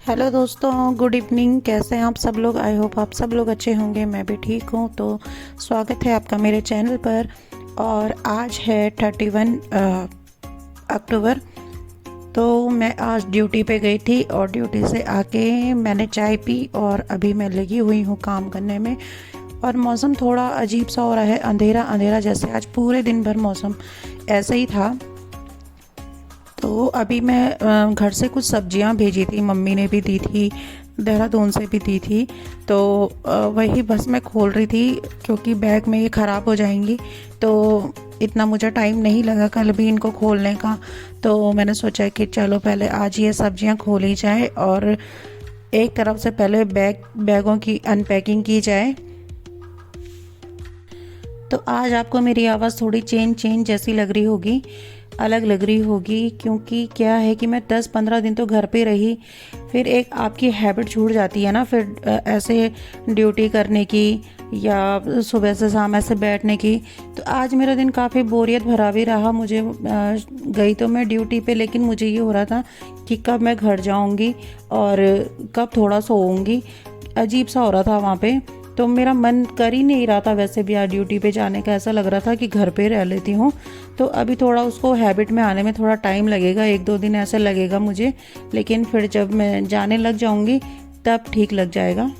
Hello दोस्तों, good evening. कैसे हैं आप सब लोग? आई होप आप सब लोग अच्छे होंगे। मैं भी ठीक हूँ। तो स्वागत है आपका मेरे चैनल पर। और आज है 31 अक्टूबर। तो मैं आज ड्यूटी पे गई थी और ड्यूटी से आके मैंने चाय पी और अभी मैं लगी हुई हूँ काम करने में। और मौसम थोड़ा अजीब सा हो रहा है, अंधेरा अंधेरा जैसे। आज पूरे दिन भर मौसम ऐसा ही था। तो अभी मैं घर से कुछ सब्जियां भेजी थी, मम्मी ने भी दी थी, देहरादून से भी दी थी। तो वही बस मैं खोल रही थी क्योंकि बैग में ये ख़राब हो जाएंगी। तो इतना मुझे टाइम नहीं लगा कल भी इनको खोलने का। तो मैंने सोचा कि चलो पहले आज ये सब्जियां खोली जाए और एक तरफ से पहले बैगों की अनपैकिंग की जाए। तो आज आपको मेरी आवाज़ थोड़ी चेंज जैसी लग रही होगी, अलग लग रही होगी, क्योंकि क्या है कि मैं 10-15 दिन तो घर पे रही। फिर एक आपकी हैबिट छूट जाती है ना, फिर ऐसे ड्यूटी करने की या सुबह से शाम ऐसे बैठने की। तो आज मेरा दिन काफ़ी बोरियत भरा भी रहा। मुझे गई तो मैं ड्यूटी पे, लेकिन मुझे ये हो रहा था कि कब मैं घर जाऊंगी और कब थोड़ा सोऊंगी। अजीब सा हो रहा था वहाँ पे। तो मेरा मन कर ही नहीं रहा था वैसे भी आज ड्यूटी पे जाने का। ऐसा लग रहा था कि घर पे रह लेती हूँ। तो अभी थोड़ा उसको हैबिट में आने में थोड़ा टाइम लगेगा, 1-2 दिन ऐसा लगेगा मुझे। लेकिन फिर जब मैं जाने लग जाऊँगी तब ठीक लग जाएगा।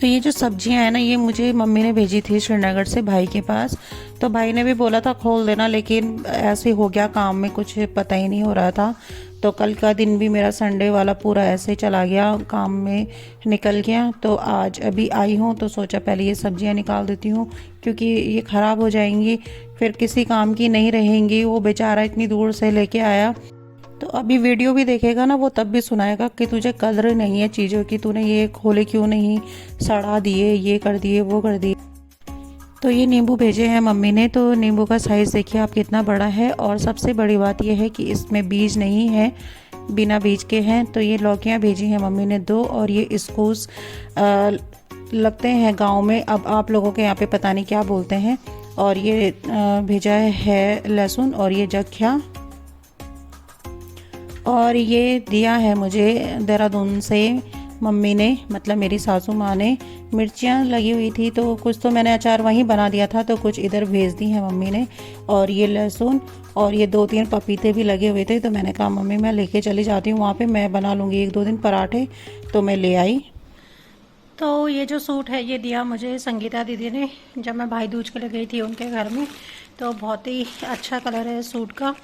तो ये जो सब्जियां हैं ना, ये मुझे मम्मी ने भेजी थी श्रीनगर से भाई के पास। तो भाई ने भी बोला था खोल देना, लेकिन ऐसे हो गया काम में, कुछ पता ही नहीं हो रहा था। तो कल का दिन भी मेरा संडे वाला पूरा ऐसे चला गया, काम में निकल गया। तो आज अभी आई हूँ तो सोचा पहले ये सब्जियां निकाल देती हूँ, क्योंकि ये ख़राब हो जाएंगी, फिर किसी काम की नहीं रहेंगी। वो बेचारा इतनी दूर से लेके आया। तो अभी वीडियो भी देखेगा ना, वो तब भी सुनाएगा कि तुझे कदर नहीं है चीज़ों की, तूने ये खोले क्यों नहीं, सड़ा दिए, ये कर दिए, वो कर दिए। तो ये नींबू भेजे हैं मम्मी ने। तो नींबू का साइज़ देखिए आप कितना बड़ा है। और सबसे बड़ी बात यह है कि इसमें बीज नहीं है, बिना बीज के हैं। तो ये लौकियां भेजी हैं मम्मी ने 2। और ये इस्कूस लगते हैं गांव में, अब आप लोगों के यहाँ पे पता नहीं क्या बोलते हैं। और ये भेजा है लहसुन, और ये जख्या। और ये दिया है मुझे देहरादून से मम्मी ने, मतलब मेरी सासू माँ ने। मिर्चियाँ लगी हुई थी तो कुछ तो मैंने अचार वहीं बना दिया था, तो कुछ इधर भेज दी है मम्मी ने। और ये लहसुन, और ये 2-3 पपीते भी लगे हुए थे। तो मैंने कहा मम्मी मैं लेके चली जाती हूँ वहाँ पे, मैं बना लूँगी 1-2 दिन पराठे। तो मैं ले आई। तो ये जो सूट है ये दिया मुझे संगीता दीदी ने जब मैं भाई दूज के लिए गई थी उनके घर में। तो बहुत ही अच्छा कलर है सूट का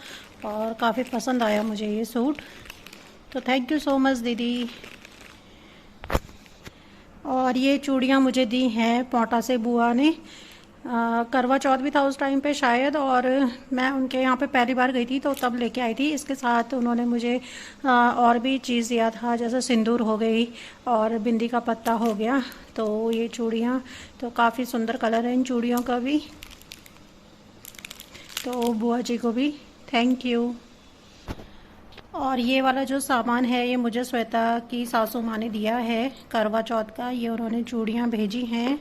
और काफ़ी पसंद आया मुझे ये सूट। तो थैंक यू सो मच दीदी। और ये चूड़ियाँ मुझे दी हैं पोंटा से बुआ ने। करवा चौथ भी था उस टाइम पे शायद, और मैं उनके यहाँ पे पहली बार गई थी तो तब लेके आई थी। इसके साथ उन्होंने मुझे और भी चीज़ दिया था, जैसे सिंदूर हो गई और बिंदी का पत्ता हो गया। तो ये चूड़ियाँ तो काफ़ी सुंदर कलर है इन चूड़ियों का भी। तो बुआ जी को भी थैंक यू। और ये वाला जो सामान है ये मुझे श्वेता की सासू माँ ने दिया है करवा चौथ का। ये उन्होंने चूड़ियाँ भेजी हैं।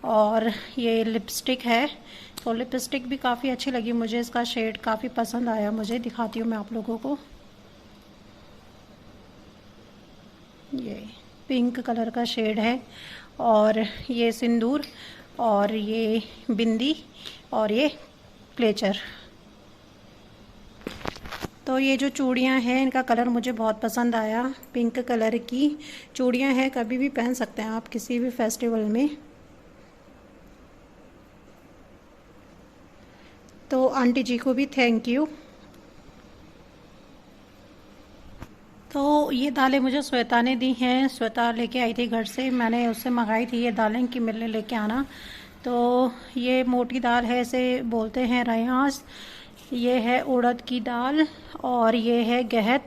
और ये लिपस्टिक है, तो लिपस्टिक भी काफ़ी अच्छी लगी मुझे, इसका शेड काफ़ी पसंद आया मुझे। दिखाती हूँ मैं आप लोगों को। ये पिंक कलर का शेड है, और ये सिंदूर, और ये बिंदी, और ये क्लेचर। तो ये जो चूड़ियाँ हैं इनका कलर मुझे बहुत पसंद आया, पिंक कलर की चूड़ियाँ हैं, कभी भी पहन सकते हैं आप किसी भी फेस्टिवल में। तो आंटी जी को भी थैंक यू। तो ये दालें मुझे श्वेता ने दी हैं, श्वेता लेके आई थी घर से, मैंने उससे मंगाई थी ये दालें कि मिलने लेके आना। तो ये मोटी दाल है, इसे बोलते हैं रयास। ये है उड़द की दाल, और ये है गहत,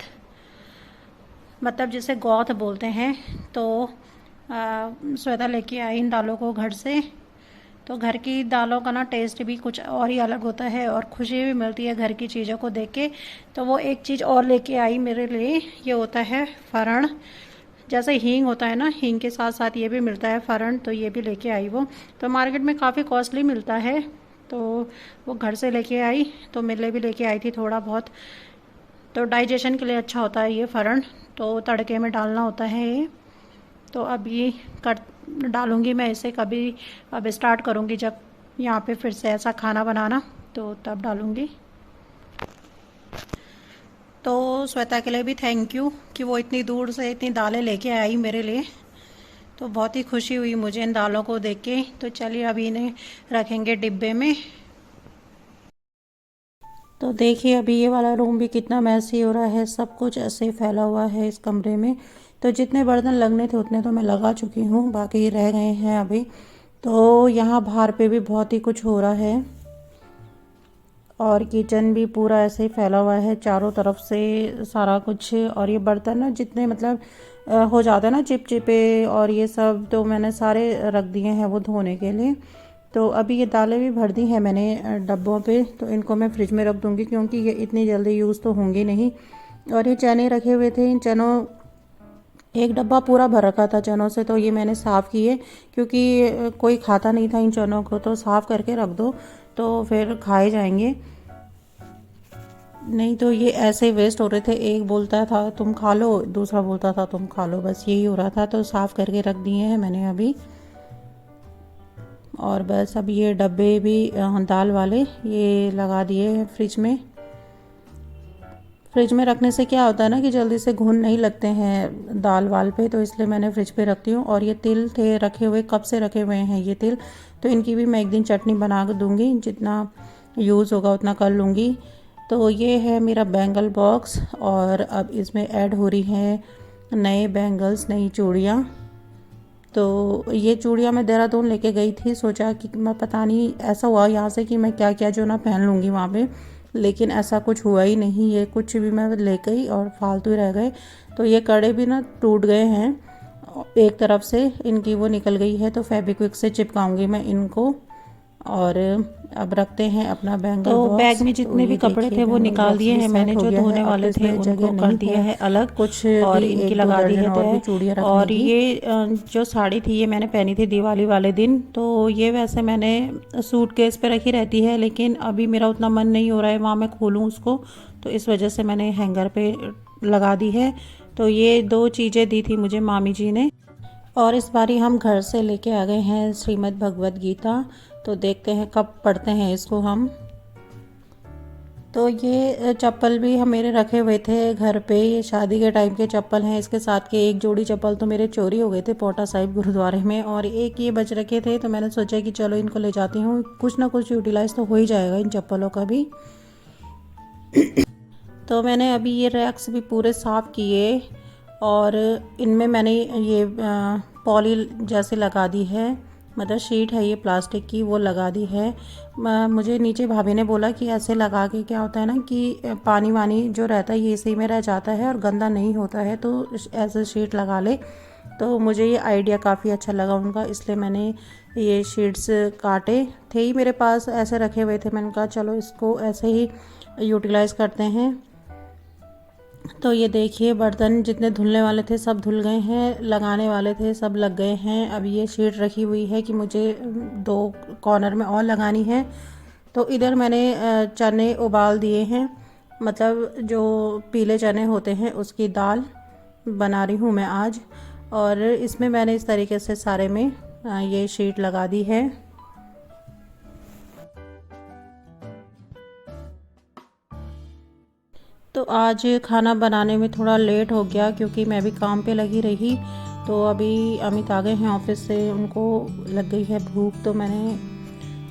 मतलब जिसे गौथ बोलते हैं। तो श्वेता लेके आई इन दालों को घर से। तो घर की दालों का ना टेस्ट भी कुछ और ही अलग होता है, और खुशी भी मिलती है घर की चीज़ों को देख के। तो वो एक चीज़ और लेके आई मेरे लिए, ये होता है फरण। जैसे हींग होता है ना, हींग के साथ साथ ये भी मिलता है फरण, तो ये भी लेके आई वो। तो मार्केट में काफ़ी कॉस्टली मिलता है, तो वो घर से लेके आई। तो मेरे लिए भी लेके आई थी थोड़ा बहुत। तो डाइजेशन के लिए अच्छा होता है ये फरण। तो तड़के में डालना होता है ये। तो अब ये कर डालूँगी मैं इसे कभी, अब स्टार्ट करूँगी जब यहाँ पे फिर से ऐसा खाना बनाना, तो तब डालूँगी। तो श्वेता के लिए भी थैंक यू कि वो इतनी दूर से इतनी दालें लेके आई मेरे लिए, तो बहुत ही खुशी हुई मुझे इन दालों को देख के। तो चलिए अभी इन्हें रखेंगे डिब्बे में। तो देखिए अभी ये वाला रूम भी कितना मैसी हो रहा है, सब कुछ ऐसे फैला हुआ है इस कमरे में। तो जितने बर्तन लगने थे उतने तो मैं लगा चुकी हूँ, बाकी रह गए हैं अभी। तो यहाँ बाहर पे भी बहुत ही कुछ हो रहा है और किचन भी पूरा ऐसे ही फैला हुआ है चारों तरफ से सारा कुछ। और ये बर्तन ना जितने मतलब हो जाता है ना चिपचिपे और ये सब, तो मैंने सारे रख दिए हैं वो धोने के लिए। तो अभी ये दालें भी भर दी हैं मैंने डब्बों पे, तो इनको मैं फ्रिज में रख दूँगी क्योंकि ये इतनी जल्दी यूज़ तो होंगी नहीं। और ये चने रखे हुए थे, इन चनों एक डब्बा पूरा भर रखा था चनों से, तो ये मैंने साफ़ किए क्योंकि कोई खाता नहीं था इन चनों को, तो साफ़ करके रख दो तो फिर खाए जाएंगे, नहीं तो ये ऐसे वेस्ट हो रहे थे। एक बोलता था तुम खा लो, दूसरा बोलता था तुम खा लो, बस यही हो रहा था। तो साफ़ करके रख दिए हैं मैंने अभी। और बस अब ये डब्बे भी दाल वाले ये लगा दिए हैं फ्रिज में। फ्रिज में रखने से क्या होता है ना कि जल्दी से घुन नहीं लगते हैं दाल वाल पे, तो इसलिए मैंने फ्रिज पे रखती हूँ। और ये तिल थे रखे हुए, कब से रखे हुए हैं ये तिल, तो इनकी भी मैं एक दिन चटनी बना कर दूँगी, जितना यूज़ होगा उतना कर लूँगी। तो ये है मेरा बैंगल बॉक्स और अब इसमें ऐड हो रही हैं नए बैंगल्स, नई चूड़ियाँ। तो ये चूड़ियाँ मैं देहरादून लेके गई थी, सोचा कि मैं पता नहीं ऐसा हुआ यहाँ से कि मैं क्या क्या जो ना पहन लूँगी वहाँ पे, लेकिन ऐसा कुछ हुआ ही नहीं। ये कुछ भी मैं ले गई और फालतू ही रह गए। तो ये कड़े भी ना टूट गए हैं, एक तरफ से इनकी वो निकल गई है, तो फेविक्विक से चिपकाऊंगी मैं इनको। और अब रखते हैं अपना बैंगल तो बॉक्स। बैग में तो जितने भी ये कपड़े देखिए थे वो बैंगल निकाल बॉक्स दिए भी हैं मैंने, सेट हो जो गया है। धोने अब तो वाले थे इसमें उनको जगह कर नहीं दिया है अलग, कुछ और भी इनकी एक दो लगा दी दर्जन है और भी तय। चूड़ियाँ रखने और की। ये जो साड़ी थी ये मैंने पहनी थी दिवाली वाले दिन, तो ये वैसे मैंने सूटकेस पे रखी रहती है, लेकिन अभी मेरा उतना मन नहीं हो रहा है वहाँ मैं खोलूँ उसको, तो इस वजह से मैंने हैंगर पे लगा दी है। तो ये दो चीज़ें दी थी मुझे मामी जी ने। और इस बारी हम घर से लेके आ गए हैं श्रीमद् भगवत गीता, तो देखते हैं कब पढ़ते हैं इसको हम। तो ये चप्पल भी हम मेरे रखे हुए थे घर पे, ये शादी के टाइम के चप्पल हैं। इसके साथ के एक जोड़ी चप्पल तो मेरे चोरी हो गए थे पोटा साहिब गुरुद्वारे में, और एक ये बच रखे थे, तो मैंने सोचा कि चलो इनको ले जाती हूँ, कुछ ना कुछ यूटिलाइज तो हो ही जाएगा इन चप्पलों का भी। तो मैंने अभी ये रैक्स भी पूरे साफ़ किए और इनमें मैंने ये पॉली जैसे लगा दी है, मतलब शीट है ये प्लास्टिक की, वो लगा दी है। मुझे नीचे भाभी ने बोला कि ऐसे लगा के क्या होता है ना कि पानी वानी जो रहता है ये इसी में रह जाता है और गंदा नहीं होता है, तो ऐसे शीट लगा ले। तो मुझे ये आइडिया काफ़ी अच्छा लगा उनका, इसलिए मैंने ये शीट्स काटे थे ही मेरे पास, ऐसे रखे हुए थे। मैंने कहा चलो इसको ऐसे ही यूटिलाइज़ करते हैं। तो ये देखिए बर्तन जितने धुलने वाले थे सब धुल गए हैं, लगाने वाले थे सब लग गए हैं। अब ये शीट रखी हुई है कि मुझे दो कॉर्नर में और लगानी है। तो इधर मैंने चने उबाल दिए हैं, मतलब जो पीले चने होते हैं उसकी दाल बना रही हूँ मैं आज। और इसमें मैंने इस तरीके से सारे में ये शीट लगा दी है। तो आज खाना बनाने में थोड़ा लेट हो गया क्योंकि मैं भी काम पे लगी रही। तो अभी अमित आ गए हैं ऑफिस से, उनको लग गई है भूख, तो मैंने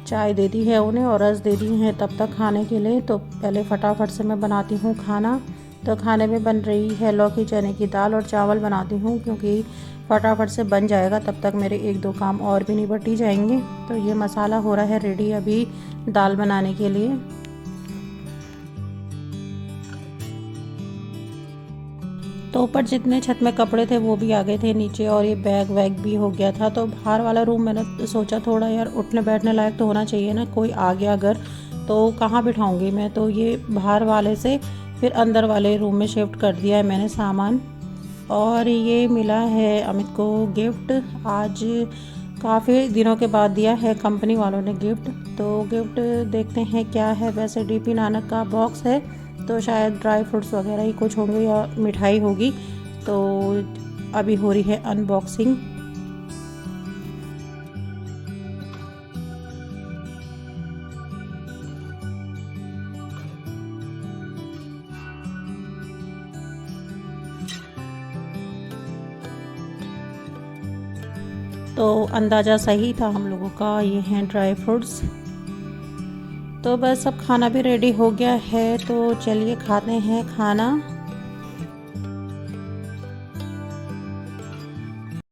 चाय दे दी है उन्हें और रस दे दी है तब तक खाने के लिए। तो पहले फटाफट से मैं बनाती हूँ खाना। तो खाने में बन रही है लौकी चने की दाल और चावल बनाती हूँ क्योंकि फटाफट से बन जाएगा, तब तक मेरे एक दो काम और भी निपट ही जाएंगे। तो ये मसाला हो रहा है रेडी अभी दाल बनाने के लिए। तो ऊपर जितने छत में कपड़े थे वो भी आ गए थे नीचे, और ये बैग वैग भी हो गया था। तो बाहर वाला रूम मैंने सोचा थोड़ा यार उठने बैठने लायक तो होना चाहिए ना, कोई आ गया अगर तो कहाँ बिठाऊंगी मैं, तो ये बाहर वाले से फिर अंदर वाले रूम में शिफ्ट कर दिया है मैंने सामान। और ये मिला है अमित को गिफ्ट, आज काफ़ी दिनों के बाद दिया है कंपनी वालों ने गिफ्ट। तो गिफ्ट देखते हैं क्या है। वैसे डीपी नानक का बॉक्स है, तो शायद ड्राई फ्रूट्स वगैरह ही कुछ होंगे या मिठाई होगी। तो अभी हो रही है अनबॉक्सिंग। तो अंदाज़ा सही था हम लोगों का। ये हैं ड्राई फ्रूट्स। तो बस अब खाना भी रेडी हो गया है, तो चलिए खाते हैं खाना।